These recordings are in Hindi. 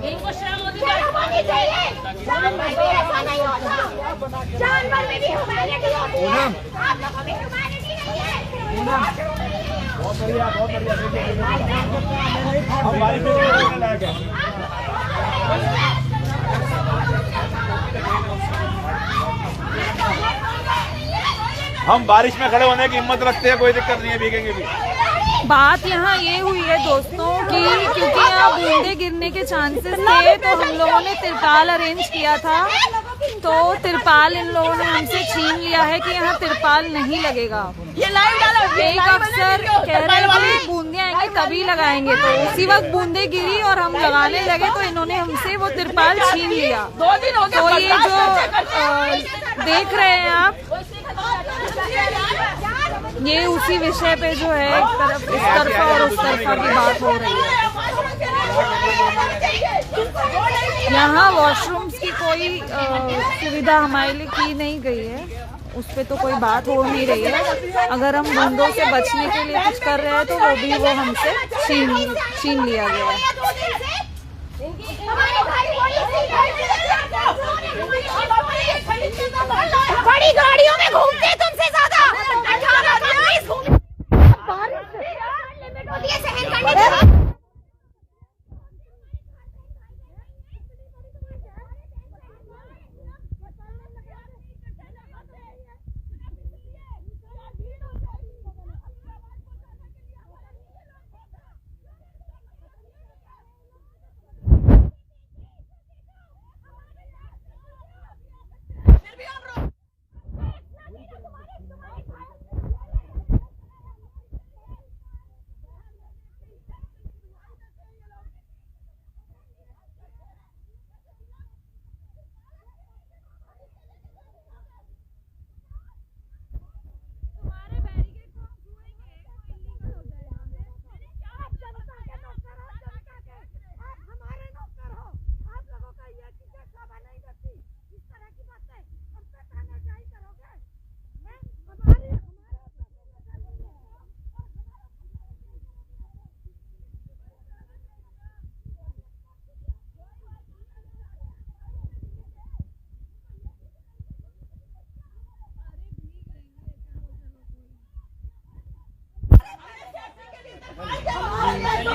इनको शर्म होनी चाहिए। जानवर भी ऐसा नहीं होता, जानवर में भी ह्यूमैनिटी होती है, आप लोगों में ह्यूमैनिटी नहीं है। बहुत बढ़िया, बहुत बढ़िया। हम बारिश में निकलने लायक है। हम बारिश में खड़े होने की हिम्मत रखते हैं, कोई दिक्कत नहीं है, भीगेंगे भी। बात यहाँ ये हुई है दोस्तों कि क्योंकि यहाँ बूंदे गिरने के चांसेस थे तो हम लोगों ने तिरपाल अरेंज किया था, तो तिरपाल इन लोगों ने हमसे छीन लिया है कि यहाँ तिरपाल नहीं लगेगा। एक अफसर कह रहे थे बूंदे आएंगे तभी लगाएंगे, तो उसी वक्त बूंदे गिरी और हम लगाने लगे तो इन्होंने हमसे वो तिरपाल छीन लिया। तो ये जो देख रहे हैं आप, ये उसी विषय पे जो है एक तरफ इस तरफा और उस तरफा की बात हो रही है। यहाँ वॉशरूम्स की कोई सुविधा हमारे लिए की नहीं गई है, उस पे तो कोई बात हो नहीं रही है। अगर हम बूंदों से बचने के लिए कुछ कर रहे हैं तो वो हमसे छीन लिया गया है। बड़ी गाड़ियों में घूमते तुमसे ज्यादा सहन करने की।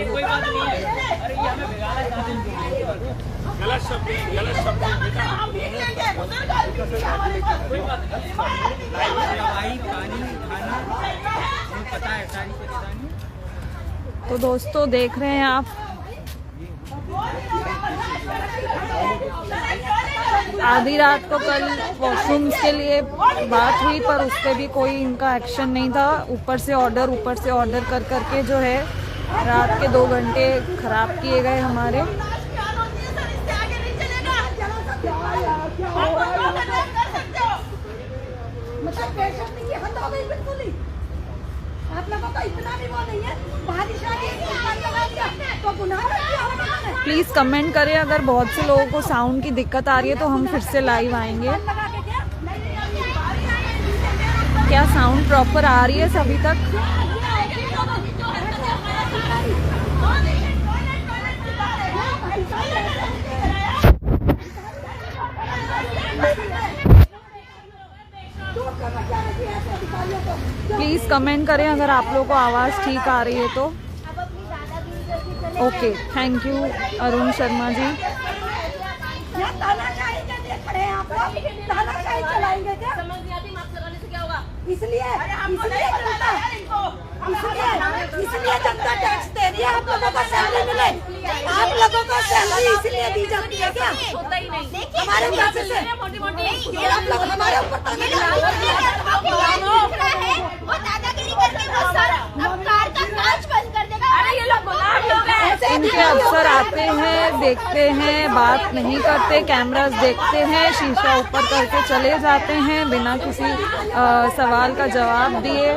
कोई बात नहीं है। अरे ये हमें बिगाड़ा है, गलत शब्द बेटा। कोई बात नहीं, दवाई पानी खाना पता है सारी परेशानी। तो दोस्तों देख रहे हैं आप, आधी रात को कल वॉशरूम्स के लिए बात हुई पर उस पर भी कोई इनका एक्शन नहीं था। ऊपर से ऑर्डर कर करके जो है रात के 2 घंटे खराब किए गए हमारे। आप लोगों को इतना भी वो नहीं है, बारिश आ रही है तो गुनाह प्लीज कमेंट करें, अगर बहुत से लोगों को साउंड की दिक्कत आ रही है तो हम फिर से लाइव आएंगे। क्या साउंड प्रॉपर आ रही है सभी तक? प्लीज कमेंट करें अगर आप लोगों को आवाज़ ठीक आ रही है तो। Okay, thank you Arun Sharma ji. इसलिए जनता टैक्स दे रही है, आप लोगों को सैलरी मिले, आप लोगों को सैलरी इसलिए दी जाती है क्या? होता ही नहीं हमारे पैसे से, आप लोग हमारे ऊपर वो दादागिरी करके वो सर अब कार का कांच बंद कर देगा। अरे ये लोग इनके अफसर आते हैं, देखते हैं, बात नहीं करते, कैमरास देखते हैं, शीशा ऊपर करके चले जाते हैं बिना किसी सवाल का जवाब दिए।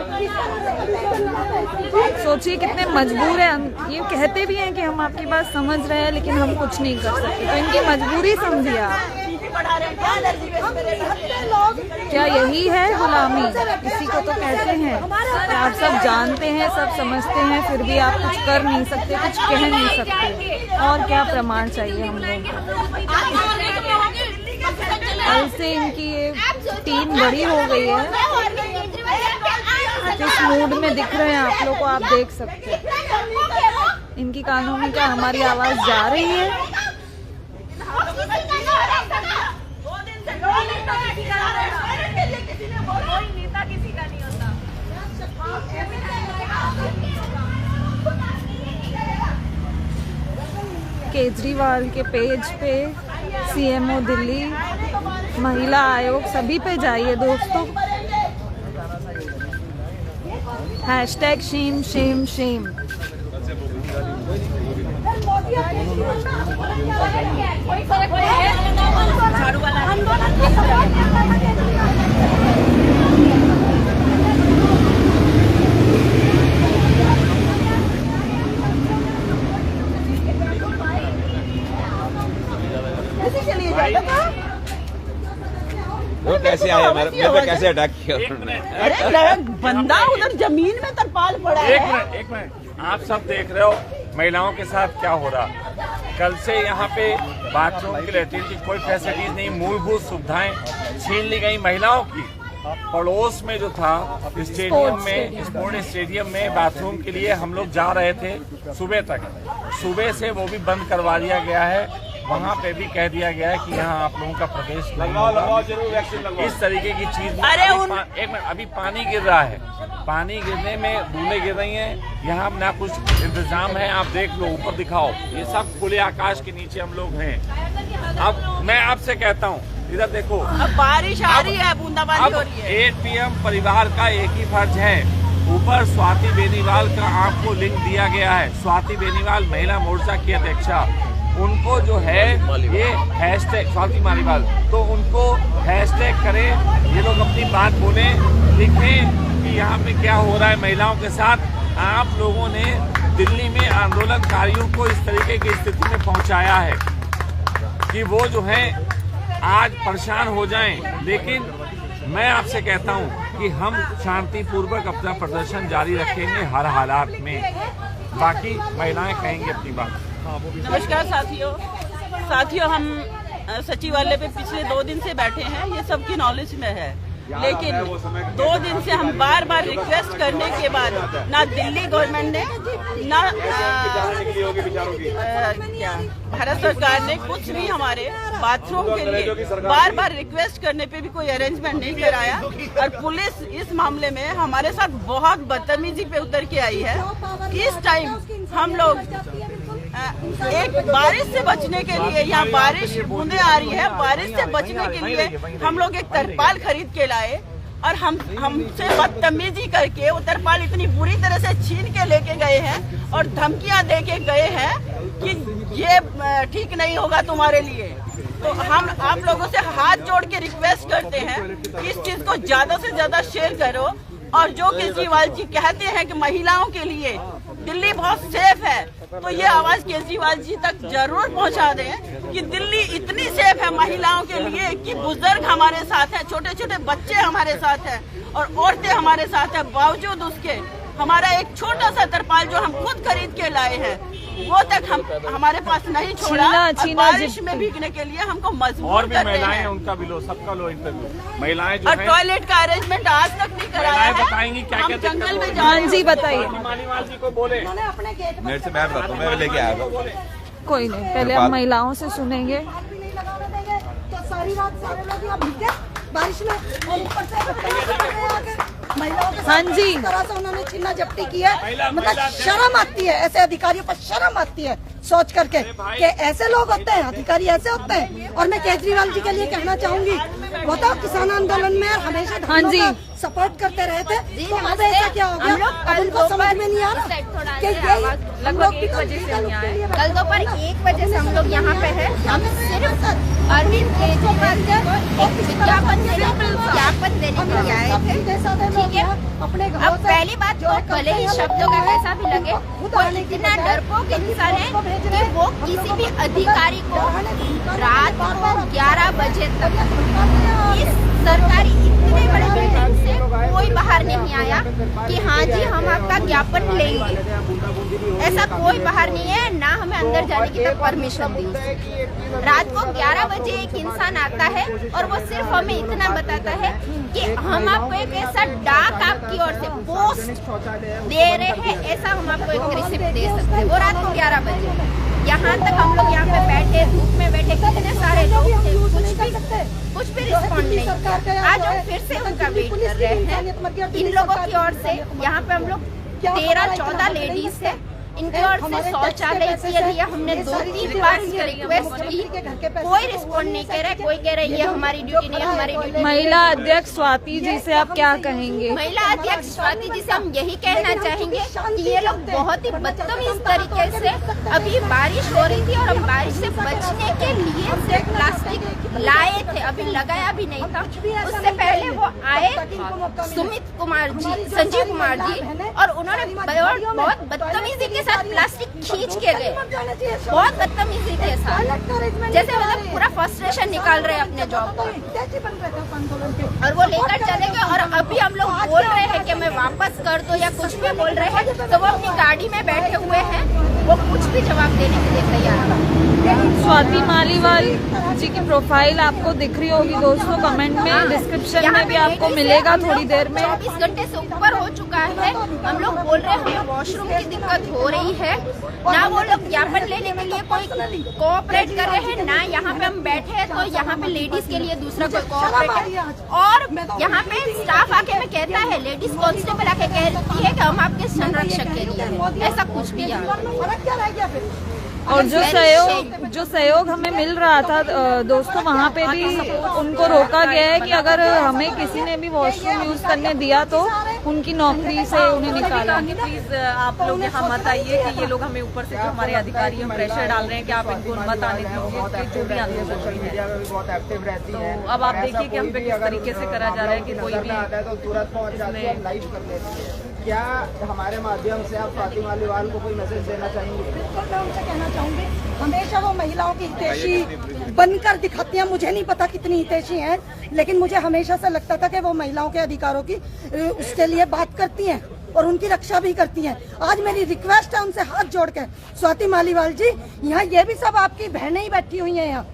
सोचिए कितने मजबूर हैं। ये कहते भी हैं कि हम आपकी बात समझ रहे हैं लेकिन हम कुछ नहीं कर सकते, तो इनकी मजबूरी समझिए आप। बढ़ा रहे हैं, क्या एलर्जी बेस पे लोग। क्या यही है गुलामी? इसी को तो कहते हैं। आप सब जानते हैं, सब समझते हैं, फिर भी आप कुछ कर नहीं सकते, कुछ कह नहीं सकते। और क्या प्रमाण चाहिए हम लोगों को? ऐसे इनकी ये टीम बड़ी हो गई है। किस मूड में दिख रहे हैं आप लोग को, आप देख सकते हैं। इनकी कानों में क्या हमारी आवाज जा रही है? केजरीवाल के पेज पे, सीएमओ दिल्ली, महिला आयोग, सभी पे जाइए दोस्तों। Hashtag Shem Shem Shem. वो कैसे आया मेरे पे कैसे अटैक किया उन्होंने? अरे बंदा उधर जमीन में तरपाल पड़ा है। एक मिनट, आप सब देख रहे हो महिलाओं के साथ क्या हो रहा। कल से यहाँ पे बाथरूम की, लैट्रिन की कोई फैसिलिटीज नहीं, मूलभूत सुविधाएं छीन ली गई महिलाओं की। पड़ोस में जो था स्टेडियम में, स्पोर्ट्स स्टेडियम में बाथरूम के लिए हम लोग जा रहे थे सुबह तक, सुबह से वो भी बंद करवा दिया गया है। वहाँ पे भी कह दिया गया है कि यहाँ आप लोगों का प्रवेश नहीं होगा। इस तरीके की चीज। एक मिनट, अभी पानी गिर रहा है, पानी गिरने में बूंदें गिर रही हैं। यहाँ ना कुछ इंतजाम है, आप देख लो, ऊपर दिखाओ, ये सब खुले आकाश के नीचे हम लोग हैं। अब मैं आपसे कहता हूँ, इधर देखो, अब बारिश आ रही है, बूंदाबांदी हो रही है। 8 PM परिवार का एक ही फर्ज है। ऊपर स्वाति बेनीवाल का आपको लिंक दिया गया है। स्वाति बेनीवाल महिला मोर्चा की अध्यक्षा, उनको जो है ये हैशटैग स्वाति मालीवाल, तो उनको हैशटैग करें, ये लोग अपनी बात बोलें, लिखें कि यहाँ पे क्या हो रहा है महिलाओं के साथ। आप लोगों ने दिल्ली में आंदोलनकारियों को इस तरीके की स्थिति में पहुँचाया है कि वो जो है आज परेशान हो जाएं। लेकिन मैं आपसे कहता हूँ कि हम शांतिपूर्वक अपना प्रदर्शन जारी रखेंगे हर हालात में। बाकी महिलाएं कहेंगी अपनी बात। नमस्कार साथियों, हम सचिवालय पे पिछले 2 दिन से बैठे हैं, ये सबकी नॉलेज में है। लेकिन 2 दिन से हम बार बार रिक्वेस्ट करने के बाद ना दिल्ली गवर्नमेंट ने, ना भारत सरकार ने कुछ भी हमारे बाथरूम के लिए बार बार रिक्वेस्ट करने पे भी कोई अरेंजमेंट नहीं कराया। और पुलिस इस मामले में हमारे साथ बहुत बदतमीजी पे उतर के आई है। इस टाइम हम लोग एक बारिश से बचने के लिए, यहाँ बारिश बूंदे आ रही है, बारिश से बचने के लिए हम लोग एक तरपाल खरीद के लाए और हमसे बदतमीजी करके वो तरपाल इतनी बुरी तरह से छीन के लेके गए हैं और धमकियां दे के गए हैं कि ये ठीक नहीं होगा तुम्हारे लिए। तो हम आप लोगों से हाथ जोड़ के रिक्वेस्ट करते हैं कि इस चीज को ज्यादा से ज्यादा शेयर करो। और जो केजरीवाल जी कहते हैं कि महिलाओं के लिए दिल्ली बहुत सेफ है, तो ये आवाज केजरीवाल जी तक जरूर पहुंचा दें कि दिल्ली इतनी सेफ है महिलाओं के लिए कि बुजुर्ग हमारे साथ हैं, छोटे छोटे बच्चे हमारे साथ हैं और औरतें हमारे साथ हैं। बावजूद उसके हमारा एक छोटा सा तरपाल जो हम खुद खरीद के लाए हैं वो तक हमारे पास नहीं छोड़ा। बारिश में भीगने के लिए हमको मजबूर और भी करते महिलाएं हैं। उनका भी लो, सबका लो इंटरव्यू। महिलाएं जो और टॉयलेट का अरेंजमेंट आज तक नहीं कराया है। बताएंगी क्या क्या जंगल में हाँ जी बताइए। मालीवाल जी को बोले, मेरे से मैं बताता हूँ, मैं लेके आया था। कोई नहीं, पहले हम महिलाओं से सुनेंगे। तो सारी रात सारे लोग यहाँ भीगे बारिश में और ऊपर से महिलाओं के हाँ जी, इस तरह से उन्होंने छीना झपटी की है। मतलब शर्म आती है, ऐसे अधिकारियों पर शर्म आती है सोच करके कि ऐसे लोग होते हैं, अधिकारी ऐसे होते हैं। और मैं केजरीवाल जी के लिए कहना चाहूंगी, वो तो किसान आंदोलन में हमेशा हाँ जी सपोर्ट करते रहे थे, तो अब ऐसा क्या हो गया? अब उनको समझ में नहीं आ रहा कि ये लगभग 1 बजे से नहीं आए। कल दोपहर 1 बजे से हम लोग यहाँ पे हैं। हम सिर्फ अरविंद केजरीवाल का एक विज्ञापन देने के लिए आए थे। ठीक है, अब पहली बात तो भले ही शब्दों का कैसा भी लगे, वो इतना डरपोक इंसान है कि वो किसी भी अधिकारी को रात को 11 बजे तक इस सरकारी इतने बड़े बिल्डिंग से कोई बाहर नहीं आया कि हाँ जी हम आपका ज्ञापन लेंगे। ऐसा कोई बाहर नहीं है, ना हमें अंदर जाने की परमिशन दी। रात को 11 बजे एक इंसान आता है और वो सिर्फ हमें इतना बताता है कि हम आपको एक ऐसा डाक आपकी ओर से पोस्ट दे रहे हैं, ऐसा हम आपको एक रिसिप्ट दे सकते हैं। वो रात को 11 बजे। यहाँ तक हम लोग यहाँ पे बैठे, धूप में बैठे, कितने सारे लोग थे, कुछ भी रिस्पॉन्ड नहीं। आज हम फिर से उनका वेट कर रहे हैं। इन लोगों की ओर से यहाँ पे हम लोग 13-14 लेडीज है, इनकी ओर से शौचालय के लिए हमने 2-3 बार रिक्वेस्ट की, कोई रिस्पॉन्ड नहीं कर रहा है। कोई कह रहा है ये हमारी ड्यूटी नहीं है, हमारी ड्यूटी। महिला अध्यक्ष स्वाति जी से आप क्या कहेंगे? महिला अध्यक्ष स्वाति जी से हम यही कहना चाहेंगे कि ये लोग बहुत ही बदतमीज तरीके से, अभी बारिश हो रही थी और हम बारिश से बचने के लिए सिर्फ प्लास्टिक लाए थे, अभी लगाया भी नहीं था। उससे पहले वो आए सुमित कुमार जी, संजीव कुमार जी, और उन्होंने बहुत बदतमीजी के साथ प्लास्टिक खींच के गए, बहुत बदतमीजी के साथ, जैसे मतलब पूरा फ्रस्ट्रेशन निकाल रहे हैं अपने जॉब को, और वो लेकर चले गए। और अभी हम लोग बोल रहे हैं कि मैं वापस कर दो या कुछ भी बोल रहे हैं, तो वो अपनी गाड़ी में बैठे हुए हैं, वो कुछ भी जवाब देने के लिए तैयार है। स्वाति मालीवाल जी की प्रोफाइल आपको दिख रही होगी दोस्तों, कमेंट में, डिस्क्रिप्शन में भी आपको मिलेगा थोड़ी देर में। 24 घंटे से ऊपर हो चुका है, हम लोग बोल रहे हैं हमें वॉशरूम की दिक्कत हो रही है, ना वो लोग ज्ञापन लेने के लिए कोई कोऑपरेट कर रहे हैं, ना यहाँ पे हम बैठे हैं तो यहाँ पे लेडीज के लिए दूसरा कोई कोऑपरेट है। और यहाँ पे स्टाफ आके में कहता है, लेडीज कांस्टेबल आके कहती है कि हम आपके संरक्षक के लिए, ऐसा कुछ भी यहाँ। और जो सहयोग हमें मिल रहा था दोस्तों, वहाँ पे भी उनको रोका गया है कि अगर हमें किसी ने भी वॉशरूम यूज करने दिया तो उनकी नौकरी से उन्हें निकाला। प्लीज आप लोग यहाँ मत आइए कि ये लोग हमें ऊपर से जो हमारे अधिकारी हम प्रेशर डाल रहे हैं कि आप इनको मत आने दीजिए, जो भी आने सकती है। तो अब आप देखिए कि हम पे किस तरीके से करा जा रहा है कि कोई भी क्या हमारे माध्यम से आप स्वाति मालीवाल को कोई मैसेज देना चाहेंगे? मैं उनसे कहना चाहूंगी, हमेशा वो महिलाओं की हितैषी बनकर दिखाती हैं। मुझे नहीं पता कितनी हितैषी हैं, लेकिन मुझे हमेशा से लगता था कि वो महिलाओं के अधिकारों की उसके लिए बात करती हैं और उनकी रक्षा भी करती हैं। आज मेरी रिक्वेस्ट है उनसे हाथ जोड़ के, स्वाति मालीवाल जी, यहाँ ये भी सब आपकी बहनें ही बैठी हुई हैं यहाँ,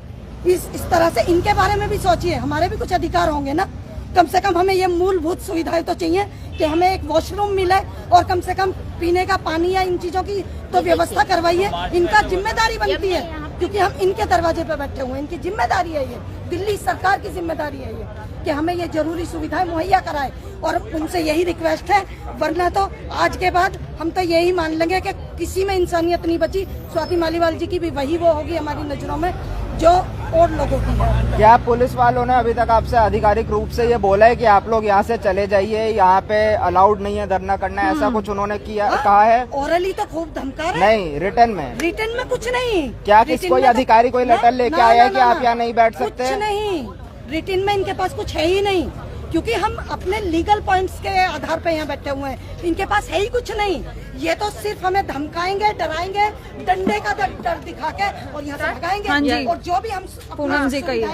इस तरह से इनके बारे में भी सोचिए। हमारे भी कुछ अधिकार होंगे ना, कम से कम हमें ये मूलभूत सुविधाएं तो चाहिए कि हमें एक वॉशरूम मिले और कम से कम पीने का पानी या इन चीजों की तो व्यवस्था करवाइए। इनका जिम्मेदारी बनती है, क्योंकि हम इनके दरवाजे पे बैठे हुए हैं, इनकी जिम्मेदारी है, ये दिल्ली सरकार की जिम्मेदारी है ये कि हमें ये जरूरी सुविधाएं मुहैया कराए। और उनसे यही रिक्वेस्ट है, वरना तो आज के बाद हम तो यही मान लेंगे कि किसी में इंसानियत नहीं बची। स्वाति मालीवाल जी की भी वही वो होगी हमारी नजरों में जो और लोगों की है। क्या पुलिस वालों ने अभी तक आपसे आधिकारिक रूप से ये बोला है कि आप लोग यहाँ से चले जाइए, यहाँ पे अलाउड नहीं है धरना करना, ऐसा कुछ उन्होंने कहा है? ओरली तो खूब धमका रहे, नहीं रिटर्न में? रिटर्न में कुछ नहीं। क्या कोई अधिकारी कोई लेटर लेके आया है कि आप यहाँ नहीं बैठ सकते? कुछ नहीं, रिटर्न में इनके पास कुछ है ही नहीं, क्योंकि हम अपने लीगल पॉइंट्स के आधार पे यहाँ बैठे हुए हैं। इनके पास है ही कुछ नहीं, ये तो सिर्फ हमें धमकाएंगे, डराएंगे, डंडे का डर दिखा के और यहाँ से भगाएंगे। हाँ जी। और जो भी हम पूनम जी कहिए।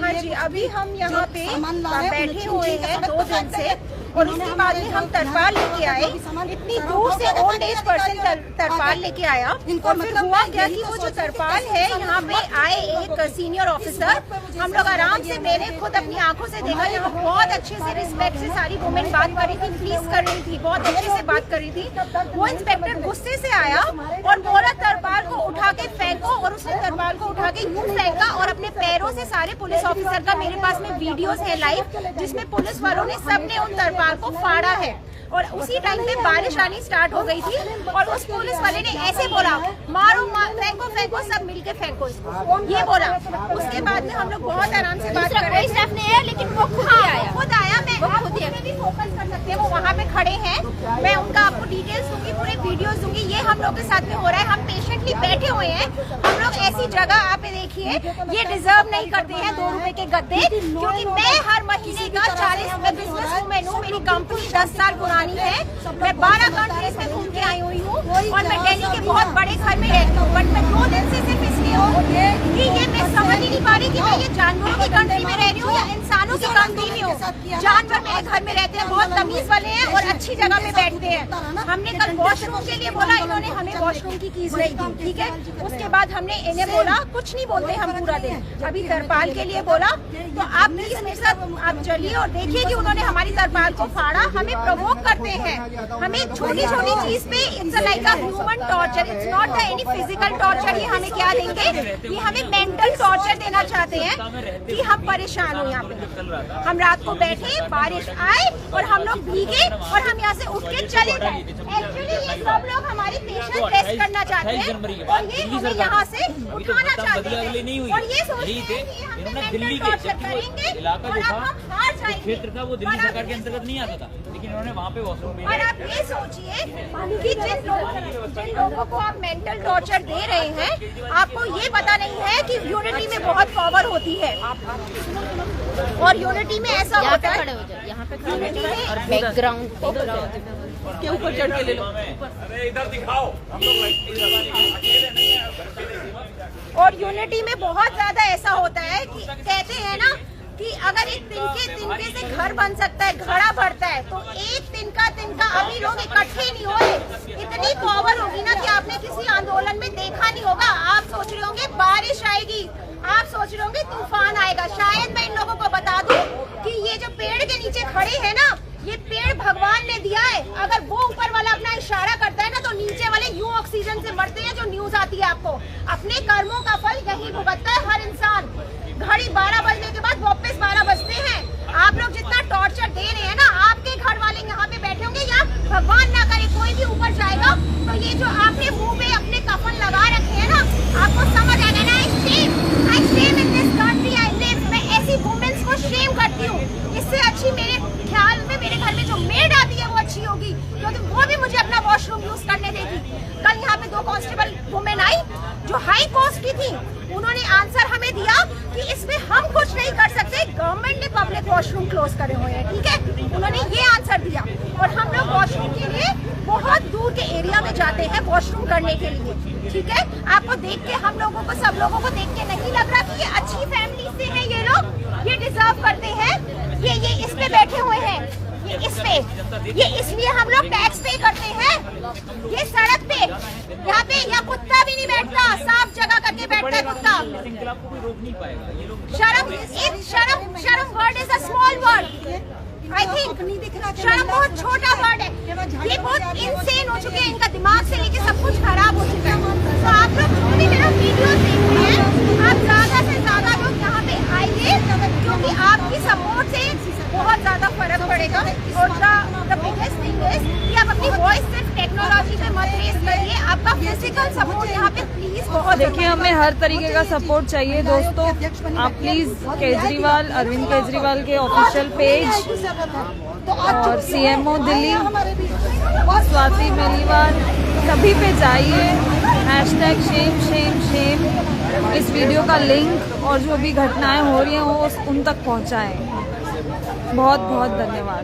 हाँ जी, अभी हम यहाँ पे बैठे हुए हैं 2 दिन से, और उसके बाद में हम तरपाल लेके आए, इतनी दूर से ओल्ड एज पर्सन तरपाल लेके आया। और फिर हुआ क्या कि वो जो तरपाल है, यहाँ पे आए एक सीनियर ऑफिसर, हम लोग आराम से, मैंने खुद अपनी आंखों से देखा, यहाँ बहुत अच्छे से रिस्पेक्ट से सारी वुमेन बात कर रही थी, प्लीज कर रही थी, बहुत अच्छे से बात कर रही थी। वो इंस्पेक्टर गुस्से से आया और बोला तरपाल को उठा के फेंको, और उसने तरपाल को उठा के यूं फेंका और अपने पैरों से सारे पुलिस ऑफिसर का, मेरे पास में वीडियोस है लाइव, जिसमें पुलिस वालों ने सबने उन तरपाल को फाड़ा है। और उसी टाइम पे बारिश आनी स्टार्ट हो गई थी, और उस पुलिस वाले ने ऐसे बोला, मारो फेंको फेंको, सब मिलके फेंको इसको, ये बोला। उसके बाद में हम लोग बहुत आराम से बात कर रहे हैं, नहीं है, लेकिन वो खुद आया, मैं भी फोकस कर सकते हैं, वो वहाँ पे खड़े हैं, मैं उनका आपको डिटेल्स दूंगी, पूरे वीडियोस दूंगी। ये हम लोग के साथ में हो रहा है, हम पेशेंटली बैठे हुए हैं, हम लोग ऐसी जगह आप देखिए, ये डिजर्व नहीं करते हैं 2 रुपए के गद्दे, क्योंकि मैं हर महीने का 40 में बिजनेस वूमेन हूँ, मेरी कंपनी 10 साल पुरानी है, मैं 12 कंट्रीज में घूम के आई हुई हूँ, और मैं दिल्ली के बहुत बड़े घर में रहती हूँ, बट मैं 2 दिन से जानवरों की कंट्री में रह रही हूँ या इंसानों की कंट्री में हूँ। जानवर मेरे घर में रहते हैं, बहुत तमीज वाले हैं और अच्छी जगह में बैठते हैं। हमने कल वॉशरूम के लिए बोला, इन्होंने हमें वॉशरूम की कीज नहीं दी, ठीक है। उसके बाद हमने इन्हें बोला, कुछ नहीं बोलते हम पूरा दिन। अभी तरपाल के लिए बोला, तो आप प्लीज मेरे साथ आप चलिए और देखिए कि उन्होंने हमारी तरपाल को फाड़ा। हमें प्रवोक करते हैं, हमें छोटी छोटी चीज पे it's like a human torture, it's not any physical torture. ये हमें क्या देंगे, ये हमें मेंटल टॉर्चर देना चाहते हैं कि हम परेशान हो। यहाँ पे हम रात को बैठे, बारिश आए और हम लोग भीगे और हम यहाँ से उठ के चले गए। एक्चुअली ये सब लोग हमारी पेशेंट टेस्ट करना चाहते हैं और ये हमें यहाँ से उठाना चाहते हैं और ये सोचते हैं कि हम मेंटल टॉर्चर करेंगे और अब हम हार जाएंगे। क्षेत्र था वो दिल्ली सरकार के अंतर्गत नहीं आता था, लेकिन उन्होंने वहाँ पे वॉशरूम। और आप ये सोचिए कि जिन लोगों को आप मेंटल टॉर्चर दे रहे हैं, आपको ये पता नहीं है कि यूनिटी में बहुत पावर होती है। और यूनिटी में ऐसा होता है, यूनिटी में बैकग्राउंड के ऊपर चढ़ के ले लो। अरे इधर दिखाओ, हम लोग अकेले नहीं हैं। और यूनिटी में बहुत ज्यादा ऐसा होता है कि कहते हैं ना कि अगर एक तिनके से घर बन सकता है, घड़ा बढ़ता है, तो एक तिनका अभी लोग इकट्ठे नहीं हुए। इतनी पावर होगी ना कि आपने किसी आंदोलन में देखा नहीं होगा। आप सोच रहे होंगे बारिश आएगी, आप सोच रहे होंगे तूफान आएगा। शायद मैं इन लोगों को बता दूं कि ये जो पेड़ के नीचे खड़े हैं ना, ये पेड़ भगवान ने दिया है। अगर वो ऊपर वाला अपना इशारा करता है ना, तो नीचे वाले यूं ऑक्सीजन से मरते हैं। जो न्यूज आती है आपको, अपने कर्मों का फल यही भुगतता है हर इंसान। घड़ी 12 बजने के बाद वापस 12 बजते हैं। आप लोग जितना टॉर्चर दे रहे हैं ना, आपके घर वाले यहाँ पे बैठे होंगे या भगवान ना करे कोई भी ऊपर जाएगा, तो ये जो आपने मुंह पे अपने कफन लगा रखे हैं ना, आपको समझ आ गया ना। I shame in this country I live. मैं ऐसी वुमेन्स को शेम करती हूँ। इससे अच्छी मेरे ख्याल में मेरे घर में जो मेड आती है वो अच्छी होगी, क्योंकि वो भी मुझे अपना वॉशरूम यूज करने देगी। कल यहाँ पे 2 कांस्टेबल वुमेन आई जो हाई पोस्ट की थी, उन्होंने आंसर हमें दिया कि इसमें हम कुछ नहीं कर सकते, गवर्नमेंट ने पब्लिक वॉशरूम क्लोज करे हुए हैं, ठीक है। उन्होंने ये आंसर दिया और हम लोग वॉशरूम के लिए बहुत दूर के एरिया में जाते हैं वॉशरूम करने के लिए, ठीक है। आपको देख के हम लोगों को, सब लोगों को देख के नहीं लग रहा कि ये अच्छी फैमिली से है, ये लोग ये डिजर्व करते हैं, ये इस पे बैठे हुए हैं, ये इस पे, ये इसलिए हम लोग टैक्स पे करते हैं। ये सड़क पे यहाँ पे या कुत्ता भी नहीं बैठता, साफ जगह करके बैठता है कुत्ता। शर्म word is a small word. I think शर्म बहुत छोटा वर्ड है। ये बहुत इंसेन हो चुके हैं, इनका दिमाग से लेके सब कुछ खराब हो चुका है। तो आप लोग जो भी मेरा वीडियो देख रहे हैं, आप ज्यादा से ज्यादा लोग यहाँ पे आइए, क्योंकि आपकी सपोर्ट से बहुत ज्यादा फर्क पड़ेगा। और द बिगेस्ट थिंग इज कि आप अपनी वॉइस सिर्फ टेक्नोलॉजी पे मत रेस करिए, आपका फिजिकल सपोर्ट यहाँ पे प्लीज बहुत। देखिए, हमें हर तरीके का सपोर्ट चाहिए दोस्तों। आप प्लीज केजरीवाल, अरविंद केजरीवाल के ऑफिशियल पेज और सीएमओ दिल्ली, स्वाति मलिवाल, सभी पे जाइए, #shame इस वीडियो का लिंक और जो भी घटनाएं हो रही हैं वो उन तक पहुंचाएं। बहुत बहुत धन्यवाद।